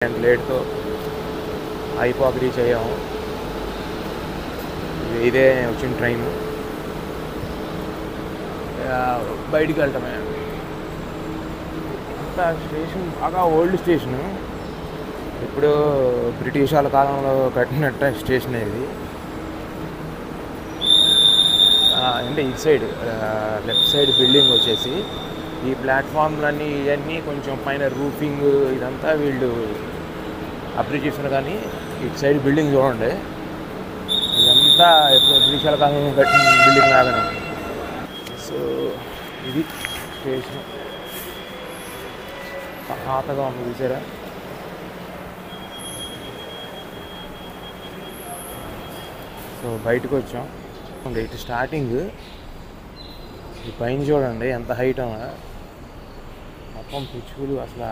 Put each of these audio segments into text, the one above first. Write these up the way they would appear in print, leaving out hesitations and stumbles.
లేట్తో అయిపోక reach అయ్యాము. ఇదే వచ్చిన ట్రైన్. బయటికి వెళ్ళటమే. అంతా స్టేషన్ బాగా ఓల్డ్ స్టేషను. ఇప్పుడు బ్రిటిష్ వాళ్ళ కాలంలో కట్టినట్ట స్టేషన్ ఇది. అంటే ఇటు సైడ్ లెఫ్ట్ సైడ్ బిల్డింగ్ వచ్చేసి ఈ ప్లాట్ఫామ్లన్నీ ఇవన్నీ కొంచెం పైన రూఫింగ్ ఇదంతా వీళ్ళు అప్గ్రేడ్ చేస్తున్నారు. కానీ ఇటు సైడ్ బిల్డింగ్ చూడండి, ఇదంతా ఇప్పుడు బ్రిటిష్ వాళ్ళ కాలంలో కట్టిన బిల్డింగ్ లాగానే. సో ఇది స్టేషన్ పాతగా ఉంది చూసారా. సో బయటకు వచ్చాం. ఇటు స్టార్టింగ్ ఈ పైన చూడండి ఎంత హైట్ ఉన్నా మొత్తం పిచ్చుకలు. అసలు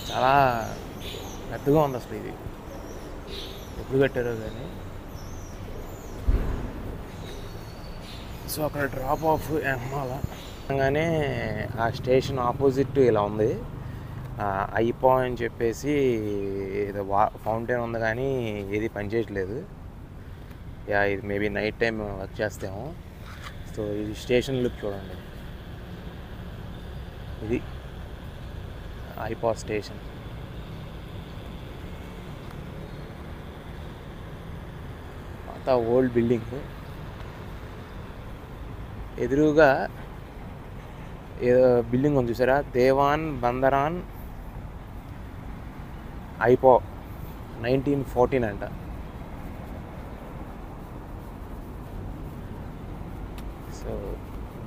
చాలా పెద్దగా ఉంది అసలు. ఇది ఎప్పుడు కట్టారో కానీ. సో అక్కడ డ్రాప్ ఆఫ్ అనగానే ఆ స్టేషన్ ఆపోజిట్ ఇలా ఉంది. ఐపో అని చెప్పేసి ఏదో ఫౌంటైన్ ఉంది కానీ ఏది పనిచేయట్లేదు. ఇది మేబీ నైట్ టైం వర్క్ చేస్తాము. సో ఇది స్టేషన్ లుక్ చూడండి. ఇది ఐపో స్టేషన్. అంతా ఓల్డ్ బిల్డింగ్. ఎదురుగా ఏదో బిల్డింగ్ ఉంది చూసారా, దేవాన్ బందరాన్ ఐపో 1914 అంట. సో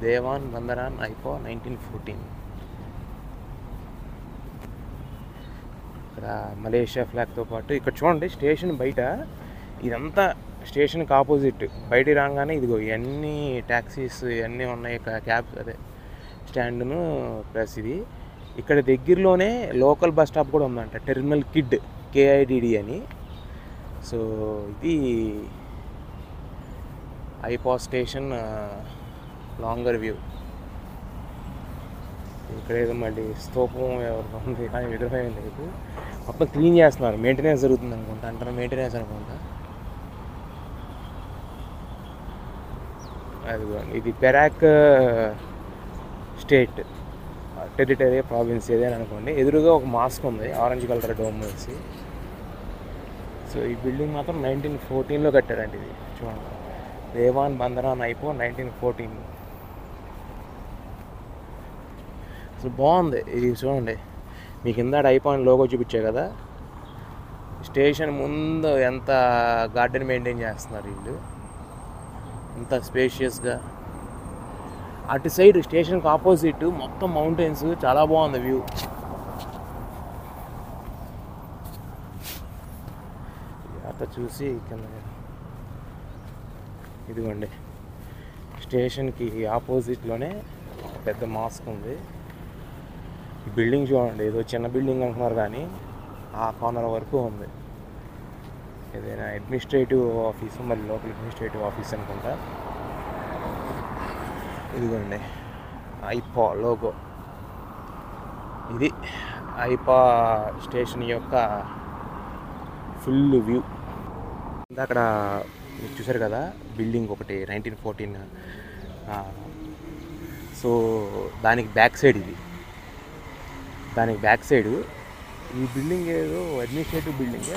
దేవాన్ బందరాన్ ఐపో 1914. ఇక్కడ మలేషియా ఫ్లాగ్తో పాటు ఇక్కడ చూడండి స్టేషన్ బయట ఇదంతా స్టేషన్కి ఆపోజిట్. బయట రాగానే ఇదిగో ఇవన్నీ ట్యాక్సీస్ ఇవన్నీ ఉన్నాయి. క్యాబ్స్ అదే స్టాండ్ను ప్లస్ ఇది. ఇక్కడ దగ్గరలోనే లోకల్ బస్ స్టాప్ కూడా ఉందంట, టెర్మినల్ కిడ్ KIDD అని. సో ఇది ఐపో స్టేషన్ లాంగర్ వ్యూ. ఇక్కడ ఏదో మళ్ళీ స్తూపం ఎవరు ఉంది కానీ విగ్రహం లేదు. మొత్తం క్లీన్ చేస్తున్నారు, మెయింటెనెన్స్ జరుగుతుంది అనుకుంటా. అంటారు మెయింటెనెన్స్ అనుకుంటా. అదిగోండి ఇది పెరాక్ స్టేట్ టెరిటరీ ప్రావిన్స్ ఏదైనా అనుకోండి. ఎదురుగా ఒక మాస్క్ ఉంది ఆరెంజ్ కలర్ డోమ్ వేసి. సో ఈ బిల్డింగ్ మాత్రం 1914లో కట్టారండి. ఇది చూడండి, దేవాన్ బందరాన్ ఐపో 1914. అసలు బాగుంది ఇది చూడండి. మీకు ఇందాక ఐపో అని లోగో చూపించే కదా, స్టేషన్ ముందు ఎంత గార్డెన్ మెయింటైన్ చేస్తున్నారు వీళ్ళు, ఎంత స్పేషియస్గా. అటు సైడ్ స్టేషన్కి ఆపోజిట్ మొత్తం మౌంటైన్స్, చాలా బాగుంది వ్యూ. అట్లా చూసి కింద ఇదిగోండి స్టేషన్కి ఆపోజిట్లోనే పెద్ద మాస్క్ ఉంది. ఈ బిల్డింగ్ చూడండి, ఏదో చిన్న బిల్డింగ్ అంటున్నారు కానీ ఆ కార్నర్ వరకు ఉంది. ఏదైనా అడ్మినిస్ట్రేటివ్ ఆఫీసు, మరి లోకల్ అడ్మినిస్ట్రేటివ్ ఆఫీస్ అనుకుంటా. ఇదిగోండి ఐపో లోగో. ఇది ఐపో స్టేషన్ యొక్క ఫుల్ వ్యూ. అక్కడ మీరు చూసారు కదా బిల్డింగ్ ఒకటి 1914. సో దానికి బ్యాక్ సైడ్ ఇది. దానికి బ్యాక్ సైడ్ ఈ బిల్డింగ్ ఏదో అడ్మినిస్ట్రేటివ్ బిల్డింగ్.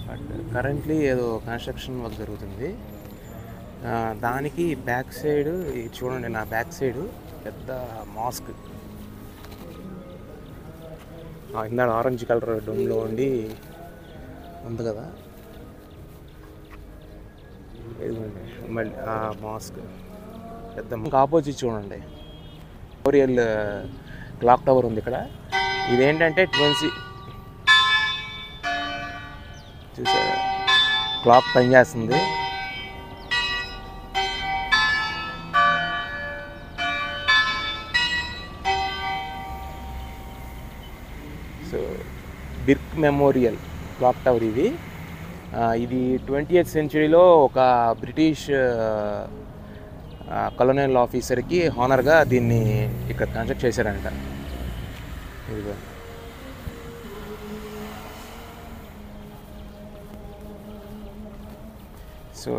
బట్ కరెంట్లీ ఏదో కన్స్ట్రక్షన్ వర్క్ జరుగుతుంది. దానికి బ్యాక్ సైడ్ చూడండి, నా బ్యాక్ సైడ్ పెద్ద మాస్క్. ఇందాక ఆరెంజ్ కలర్ డోమ్లో ఉండి ఉంది కదా, ఇదిగోండి మళ్ళీ ఆ మాస్క్ పెద్ద. ఆపోజిట్ చూడండి మెమోరియల్ క్లాక్ టవర్ ఉంది ఇక్కడ. ఇదేంటంటే 20 చూసారా క్లాక్ పనిచేస్తుంది. సో బిర్క్ మెమోరియల్ క్లాక్ టవర్ ఇది. ఇది 20th సెంచరీలో ఒక బ్రిటిష్ కలోనియల్ ఆఫీసర్కి హానర్గా దీన్ని ఇక్కడ కన్స్ట్రక్ట్ చేశారంట. ఇదిగో సో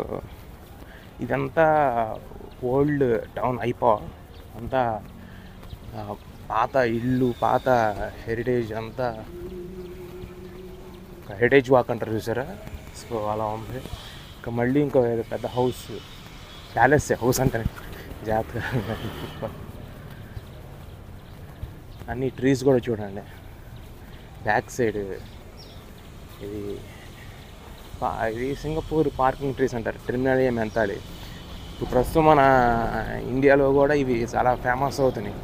ఇదంతా ఓల్డ్ టౌన్ ఐపా అంతా పాత ఇల్లు, పాత హెరిటేజ్ అంతా హెరిటేజ్ వాక్ అంటారు చూసారా, సో అలా ఉంది. ఇంకా మళ్ళీ ఇంకో పెద్ద హౌస్, ప్యాలెస్ హౌస్ అంటే జాగ్రత్తగా అన్ని ట్రీస్ కూడా చూడండి. బ్యాక్ సైడ్ ఇది సింగపూర్ పార్కింగ్ ట్రీస్ అంటారు, టెర్మినాలియా మెంతాలి. ఇప్పుడు ప్రస్తుతం మన ఇండియాలో కూడా ఇవి చాలా ఫేమస్ అవుతున్నాయి.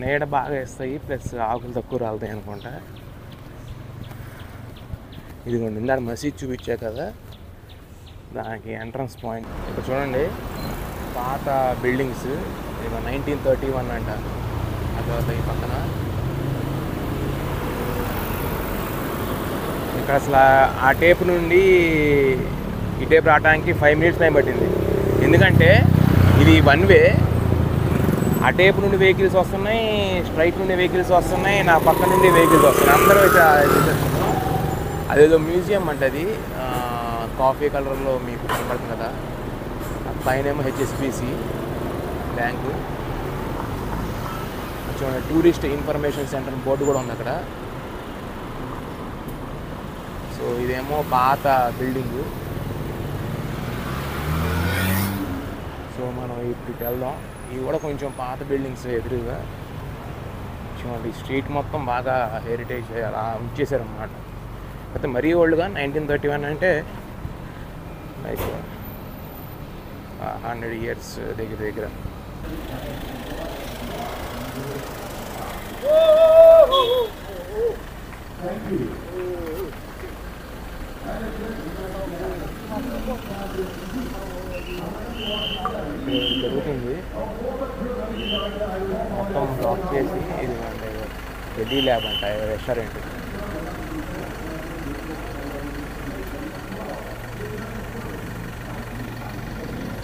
నీడ బాగా వేస్తాయి, ప్లస్ ఆకులు తక్కువ రాలుతాయి అనుకుంటా. ఇదిగోండి ఇందాక మసీద్ చూపించా కదా, దానికి ఎంట్రన్స్ పాయింట్. ఇక్కడ చూడండి పాత బిల్డింగ్స్, ఇక 1931 అంట. ఆ తర్వాత ఈ పక్కన ఇక్కడ అసలు ఆ టేపు నుండి ఈ టేపు రావడానికి 5 minutes టైం పట్టింది. ఎందుకంటే ఇది 1 way, ఆ టేపు నుండి వెహికల్స్ వస్తున్నాయి, స్ట్రైట్ నుండి వెహికల్స్ వస్తున్నాయి, నా పక్క నుండి వెహికల్స్ వస్తున్నాయి. అందరూ అదేదో మ్యూజియం అంట, అది కాఫీ కలర్లో మీకు కనపడుతుంది కదా, పైన ఏమో HSBC బ్యాంకు. చూడండి టూరిస్ట్ ఇన్ఫర్మేషన్ సెంటర్ బోర్డు కూడా ఉంది అక్కడ. సో ఇదేమో పాత బిల్డింగు. సో మనం ఇప్పటికి వెళ్దాం. ఇవి కూడా కొంచెం పాత బిల్డింగ్స్ ఎదురుగా చూడండి. స్ట్రీట్ మొత్తం బాగా హెరిటేజ్ అలా ఉంచేశారన్నమాట. అయితే మరీ ఓల్డ్గా 1931 అంటే లైక్ 100 years దగ్గర. జరుగుతుంది మొత్తం బ్లాక్ చేసి. ఇది అంటే రెడ్డి ల్యాబ్ అంట, రెస్టారెంట్.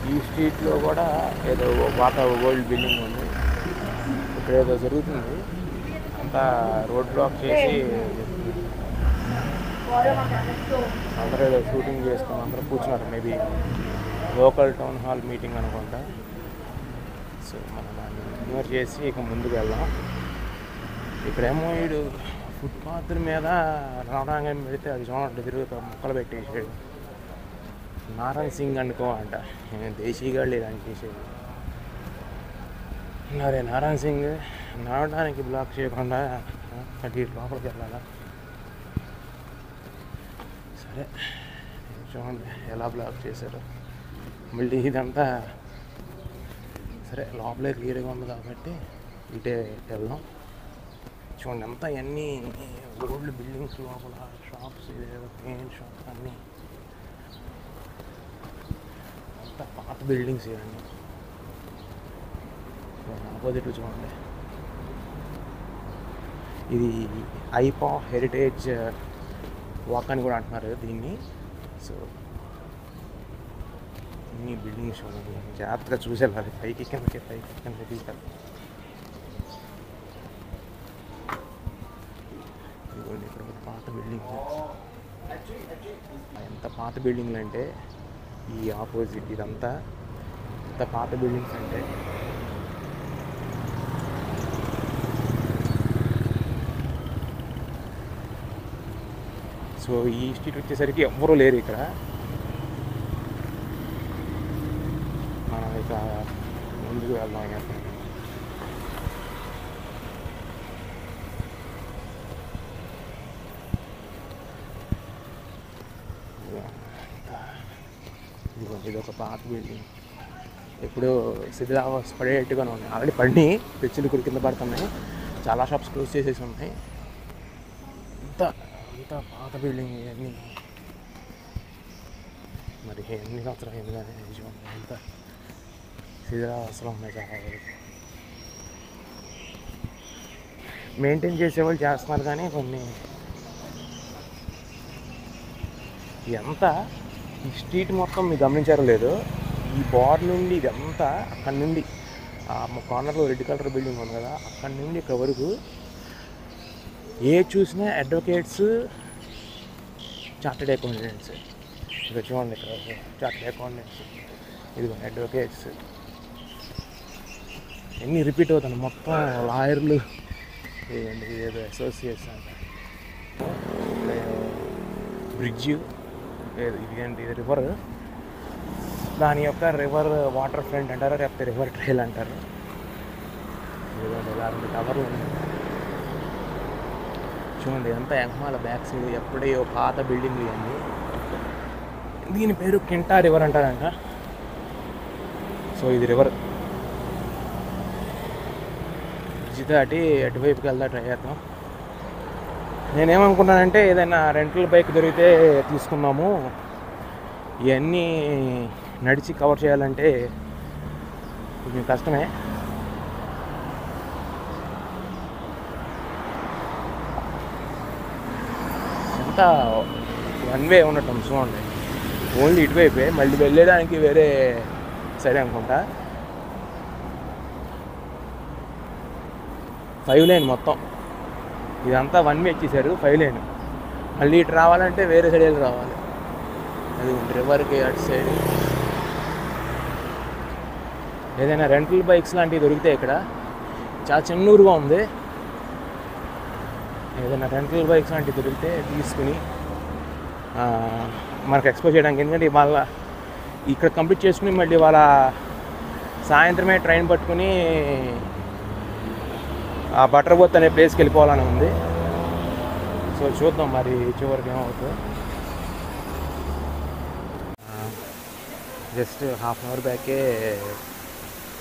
ఈ స్ట్రీట్లో కూడా ఏదో పాత ఓల్డ్ బిల్డింగ్ ఉంది. ఇక్కడ ఏదో జరుగుతుంది, అంతా రోడ్ బ్లాక్ చేసి అందరూ ఏదో షూటింగ్ చేసుకుని అందరూ కూర్చున్నారు. Maybe local town hall meeting అనుకుంటా. సో మనం దాన్ని ఇగ్నోర్ చేసి ఇక ముందుకు వెళ్దాం. ఇక్కడేమో వీడు ఫుట్పాత్ మీద రావడానికి పెడితే అది చూడండి తిరుగుతా మొక్కలు పెట్టేసాడు. నారాయణ సింగ్ అనుకో అంట, దేశీగాళ్ళు ఇలాంటి చేసేది. అరే నారాయణ సింగ్ నడవడానికి బ్లాక్ చేయకుండా అటు లోపలికి వెళ్ళాలా? సరే చూడండి ఎలా బ్లాక్ చేశారు. మళ్ళీ ఇదంతా సరే లోపలే క్లియర్గా ఉంది కాబట్టి ఇటే వెళ్దాం. చూడండి అంతా అన్నీ రోడ్లు, బిల్డింగ్స్, లోపల షాప్స్, ఇదేదో పెయింట్ షాప్స్ అన్నీ అంతా పాత బిల్డింగ్స్ ఇవన్నీ. ఆపోజిట్ చూడండి, ఇది ఐపా హెరిటేజ్ వాక్ అని కూడా అంటున్నారు దీన్ని. సో అన్ని బిల్డింగ్స్ చూడండి, జాగ్రత్తగా చూసేయాలి. పైకి కిందకి తీసారు. ఇదిగోండి ఇక్కడ ఒక పాత బిల్డింగ్. ఎంత పాత బిల్డింగ్లు అంటే ఈ ఆపోజిట్ ఇదంతా ఎంత పాత బిల్డింగ్స్ అంటే సో ఈ స్ట్రీట్ వచ్చేసరికి ఎవ్వరూ లేరు ఇక్కడ. మనం ఇక ముందుకు వెళ్దాం. ఇది ఒక పాత బిల్డింగ్, ఎప్పుడూ శిథిలావస్థ పడేట్టుగానే ఉన్నాయి. ఆల్రెడీ పడి పెచ్చులు కూడా కింద పడుతున్నాయి. చాలా షాప్స్ క్లోజ్ చేసేసి ఉన్నాయి. అంత పాత బిల్డింగ్ ఇవన్నీ మరి ఎన్ని సంవత్సరాలు అయింది కానీ ఎంత శిథిలావస్థలో ఉన్నాయి. చాలా వరకు మెయింటైన్ చేసేవాళ్ళు చేస్తున్నారు కానీ కొన్ని ఇదంతా ఈ స్ట్రీట్ మొత్తం మీరు గమనించారో లేదో, ఈ బార్ నుండి ఇదంతా అక్కడి నుండి కార్నర్లో రెడ్ కలర్ బిల్డింగ్ ఉంది కదా, అక్కడి నుండి ఇక్కడ వరకు ఏ చూసినా అడ్వకేట్స్, చార్టెడ్ అకౌంటెంట్స్. ఇక్కడ చూడండి, ఇక్కడ చార్టెడ్ అకౌంటెంట్స్, ఇదిగో అడ్వకేట్స్, ఎన్ని రిపీట్ అవుతాను మొత్తం లాయర్లు, ఏదో అసోసియేట్స్ అంట. బ్రిడ్జ్, ఇదేంటి ఇది రివర్, దాని యొక్క రివర్ వాటర్ ఫ్రంట్ అంటారు, లేకపోతే రివర్ ట్రైల్ అంటారు. ఇదిగోండి ఇలా 2 టవర్లు ఉన్నాయి చూడండి. అంతా ఎంహమాల బ్యాక్ సైడ్ ఎప్పుడే పాత బిల్డింగ్ ఇవన్నీ. దీని పేరు కింటా రివర్ అంటారంట. సో ఇది రివర్ బ్రిడ్జ్ దాటి అటువైపుకి వెళ్దా ట్రై చేద్దాం. నేనేమనుకున్నానంటే ఏదైనా రెంటల్ బైక్ దొరికితే తీసుకున్నాము, ఇవన్నీ నడిచి కవర్ చేయాలంటే కొంచెం కష్టమే. అంతా 1 వే ఉండటం చూడండి, ఓన్లీ ఇటువైపే, మళ్ళీ వెళ్ళడానికి వేరే సైడ్ అనుకుంటా. 5 లేన్ మొత్తం, ఇదంతా 1 వే ఇచ్చేసారు, 5 లేన్. మళ్ళీ ఇటు రావాలంటే వేరే సైడ్ వెళ్ళి రావాలి. అది రివర్కి అటు సైడ్. ఏదైనా రెంటల్ బైక్స్ లాంటివి దొరికితే ఇక్కడ చాలా చెన్నూరుగా ఉంది. ఏదైనా రెంటల్ బైక్స్ లాంటివి దొరికితే తీసుకుని మనకు ఎక్స్పోజ్ చేయడానికి. ఎందుకంటే వాళ్ళ ఇక్కడ కంప్లీట్ చేసుకుని మళ్ళీ వాళ్ళ సాయంత్రమే ట్రైన్ పట్టుకుని ఆ బటర్బోత్ అనే ప్లేస్కి వెళ్ళిపోవాలని ఉంది. సో చూద్దాం మరి చివరికి ఏమవుతుందో. జస్ట్ హాఫ్ అన్ అవర్ బ్యాకే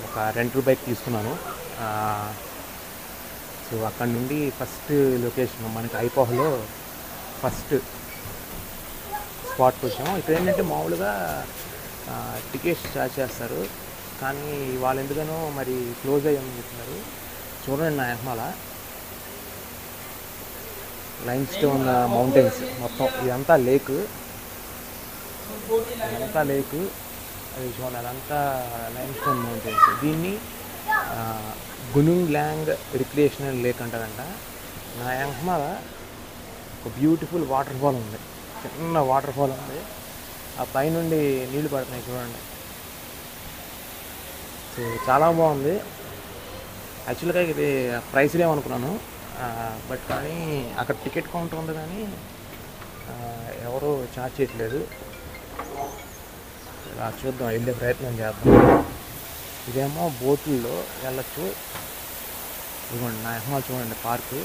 ఒక రెంటల్ బైక్ తీసుకున్నాను. సో అక్కడ నుండి ఫస్ట్ లొకేషన్ మనకి ఐపాహ్లో ఫస్ట్ స్పాట్కి వచ్చాము. ఇక్కడ ఏంటంటే మామూలుగా టికెట్స్ ఛార్జ్ చేస్తారు, కానీ వాళ్ళు ఎందుకనో మరి క్లోజ్ అయ్యామని చెప్తున్నారు. చూడండి నా వెనకాల లైమ్ స్టోన్ మౌంటైన్స్ మొత్తం, ఇదంతా లేక్, అది చూడండి, అదంతా లైమ్ స్టోన్ మౌంటైన్స్. దీన్ని గునుంగ్ ల్యాంగ్ రిక్రియేషనల్ లేక్ అంటారంట. నా వెనకాల ఒక బ్యూటిఫుల్ వాటర్ ఫాల్ ఉంది, చిన్న వాటర్ ఫాల్ ఉంది, ఆ పైనుండి నీళ్ళు పడుతున్నాయి చూడండి. సో చాలా బాగుంది. యాక్చువల్గా ఇది ప్రైస్ లేమనుకున్నాను, బట్ కానీ అక్కడ టికెట్ కౌంటర్ ఉంది, కానీ ఎవరు ఛార్జ్ చేయట్లేదు. ఇలా చూద్దాం, వెళ్ళే ప్రయత్నం చేద్దాం. ఇదేమో బోట్లలో వెళ్ళచ్చు. ఇదిగోండి నా ఎహ్మా చూడండి పార్కు,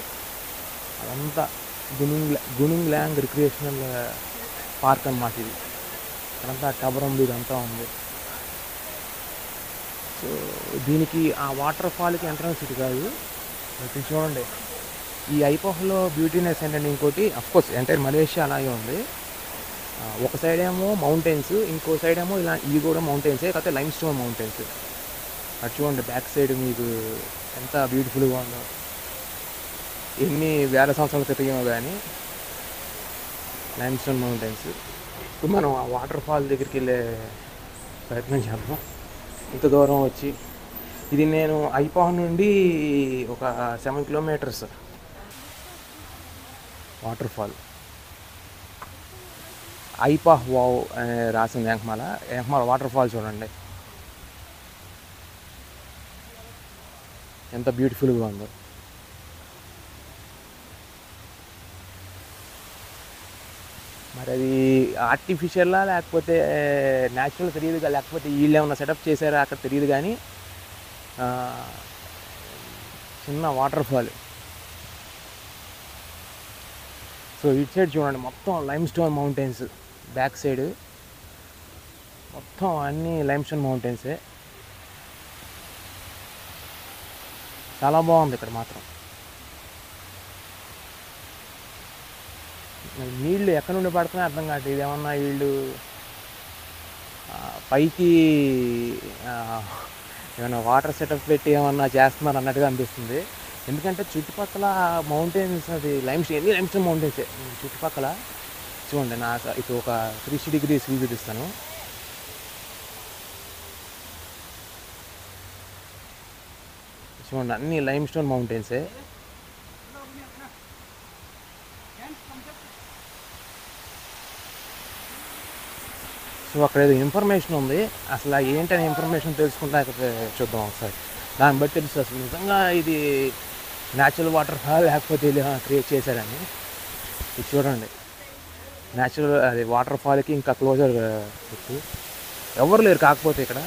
అదంతా గునుంగ్ ల్యాంగ్ రిక్రియేషనల్ పార్క్ అన్నమాట. ఇది అదంతా టబర్ ఉంది, ఇదంతా ఉంది. సో దీనికి ఆ వాటర్ ఫాల్కి ఎంట్రన్స్ ఇది కాదు. ఇది చూడండి, ఈ ఐపాహ్లో బ్యూటీనెస్ ఏంటంటే ఇంకోటి, అఫ్కోర్స్ ఎంటైర్ మలేషియా అలాగే ఉంది. ఒక సైడ్ ఏమో మౌంటైన్స్, ఇంకో సైడ్ ఏమో ఇలా ఇవి కూడా మౌంటైన్సే, కాకపోతే లైమ్ స్టోన్ మౌంటైన్స్. అటు చూడండి బ్యాక్ సైడ్ మీకు ఎంత బ్యూటిఫుల్గా ఉందో. ఎన్ని వేల సంవత్సరాల క్రితమో కానీ లైమ్ స్టోన్ మౌంటైన్స్. ఇప్పుడు మనం ఆ వాటర్ ఫాల్ దగ్గరికి వెళ్ళే ప్రయత్నం చేద్దాం. ఇంత దూరం వచ్చి, ఇది నేను ఐపాహ్ నుండి ఒక 7 కిలోమీటర్స్ వాటర్ ఫాల్. ఐపాహ్ వావ్ అని రాసింది వెంకమాల వాటర్ ఫాల్ చూడండి ఎంత బ్యూటిఫుల్గా ఉందో. మరి అది ఆర్టిఫిషియల్లా లేకపోతే న్యాచురల్ తెలియదు, లేకపోతే వీళ్ళు ఏమన్నా సెటప్ చేశారా అక్కడ తెలియదు, కానీ చిన్న వాటర్ ఫాల్. సో ఇటు సైడ్ చూడండి మొత్తం lime stone mountains, back side మొత్తం అన్నీ లైమ్ స్టోన్ మౌంటైన్సే. చాలా బాగుంది ఇక్కడ మాత్రం. నీళ్ళు ఎక్కడి నుండి పడుతున్నాయి అర్థం కాదు. ఇదేమన్నా వీళ్ళు పైకి ఏమైనా వాటర్ సెటప్ పెట్టి ఏమన్నా చేస్తున్నారు అన్నట్టుగా అనిపిస్తుంది. ఎందుకంటే చుట్టుపక్కల మౌంటైన్స్, అది ఎన్ని లైమ్ స్టోన్ మౌంటైన్సే చుట్టుపక్కల. చూడండి ఇప్పుడు ఒక 360 degrees వ్యూ చూపిస్తాను. చూడండి అన్ని లైమ్ స్టోన్ మౌంటైన్సే. సో అక్కడ ఏదో ఇన్ఫర్మేషన్ ఉంది, అసలు ఏంటనే ఇన్ఫర్మేషన్ తెలుసుకుంటా చూద్దాం ఒకసారి. దాన్ని బట్టి తెలుసు అసలు నిజంగా ఇది న్యాచురల్ వాటర్ ఫాల్ లేకపోతే క్రియేట్ చేశారని. ఇది చూడండి, న్యాచురల్ అది వాటర్ ఫాల్కి ఇంకా క్లోజర్ చుట్టూ ఎవరు లేరు. కాకపోతే ఇక్కడ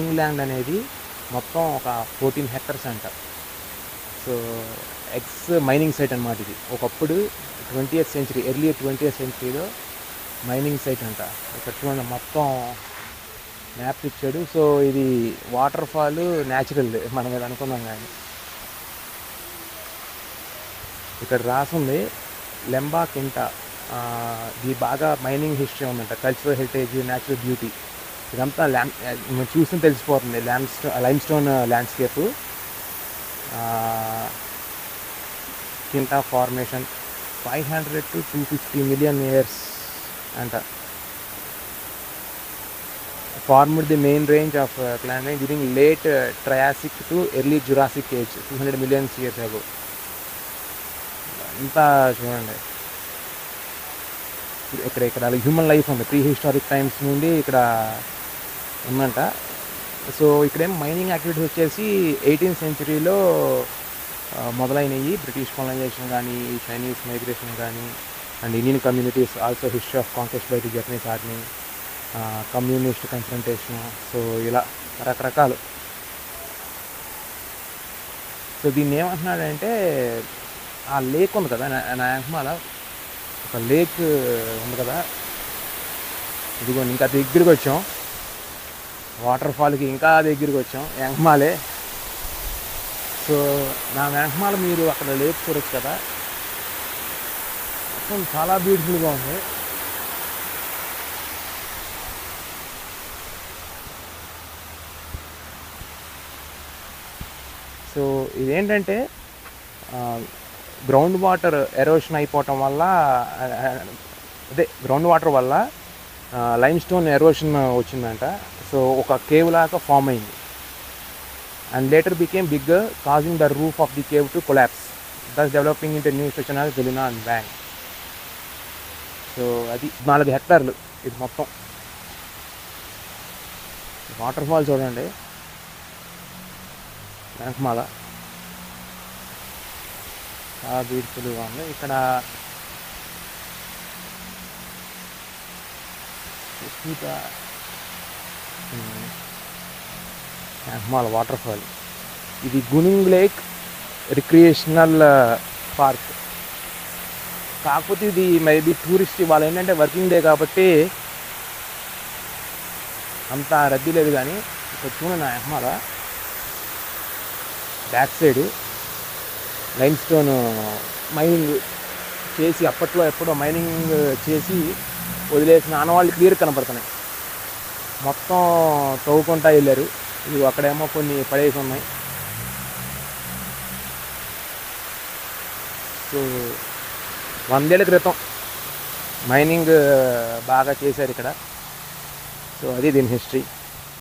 ఇంగ్లాండ్ అనేది మొత్తం ఒక 14 hectares అంట. సో ఎక్స్ మైనింగ్ సైట్ అనమాట ఇది. ఒకప్పుడు 20th century, ఎర్లీ 20th centuryలో మైనింగ్ సైట్ అంట. ఇక్కడ చూడండి మొత్తం మ్యాప్ ఇచ్చాడు. సో ఇది వాటర్ ఫాల్ న్యాచురల్ మనం ఏది అనుకున్నాం, కానీ ఇక్కడ రాసుంది లెంబా కింటా. ఇది బాగా మైనింగ్ హిస్టరీ ఉందంట, కల్చరల్ హెరిటేజ్, న్యాచురల్ బ్యూటీ. ఇదంతా మనం చూసి తెలిసిపోతుంది. Limestone landscape, Kinta formation 500 to 250 million years అంట. Formed the main range of climate during late Triassic to early Jurassic age 200 million years ago. అంతా చూడండి ఇక్కడ హ్యూమన్ లైఫ్ ఉంది, ప్రీ హిస్టారిక్ టైమ్స్ నుండి ఇక్కడ ఉందంట. సో ఇక్కడేం మైనింగ్ యాక్టివిటీస్ వచ్చేసి 18th centuryలో మొదలైనవి. బ్రిటిష్ కాలనైజేషన్ కానీ, చైనీస్ మైగ్రేషన్ కానీ, and Indian communities, also history of conquest by the Japanese army, communist confrontation. So ఇలా రకరకాలు. సో దీన్ని ఏమంటున్నాడంటే, ఆ లేక్ ఉంది కదా నాయకమాల, ఒక లేక్ ఉంది కదా, ఇదిగోండి ఇంకా దగ్గరికి వచ్చాం, వాటర్ ఫాల్కి ఇంకా దగ్గరికి వచ్చాం, యాంకమాలే. సో నా యాంకమాల మీరు అక్కడ లేక్ చూడొచ్చు కదా, మొత్తం చాలా బ్యూటిఫుల్గా ఉంది. సో ఇదేంటంటే గ్రౌండ్ వాటర్ ఎరోషన్ అయిపోవటం వల్ల, అదే గ్రౌండ్ వాటర్ వల్ల లైమ్ స్టోన్ ఎరోషన్ వచ్చిందంట. సో ఒక కేవ్ లాగా ఫామ్ అయింది. And later became bigger, causing the roof of the cave to collapse, thus developing into new structure as Galena and Bang. So అది 4 hectares ఇది మొత్తం. Water fall చూడండి, యాంకమాల చాలా బ్యూటిఫుల్గా ఉంది. ఇక్కడ యాంకమాల వాటర్ ఫాల్. ఇది గునింగ్ లేక్ రిక్రియేషనల్ పార్క్. కాకపోతే ఇది మేబీ టూరిస్ట్ వాళ్ళు ఏంటంటే వర్కింగ్ డే కాబట్టి అంత రద్దీ లేదు. కానీ ఇక్కడ చూడండి యాంకమాల back side limestone mining చేసి, అప్పట్లో ఎప్పుడో మైనింగ్ చేసి వదిలేసిన ఆనవాళ్ళు క్లియర్ కనపడుతున్నాయి. మొత్తం తవ్వుకుంటా వెళ్ళారు. ఇది అక్కడేమో కొన్ని పడేసి ఉన్నాయి. సో 100 ఏళ్ల క్రితం మైనింగ్ బాగా చేశారు ఇక్కడ. సో అది దీని హిస్టరీ.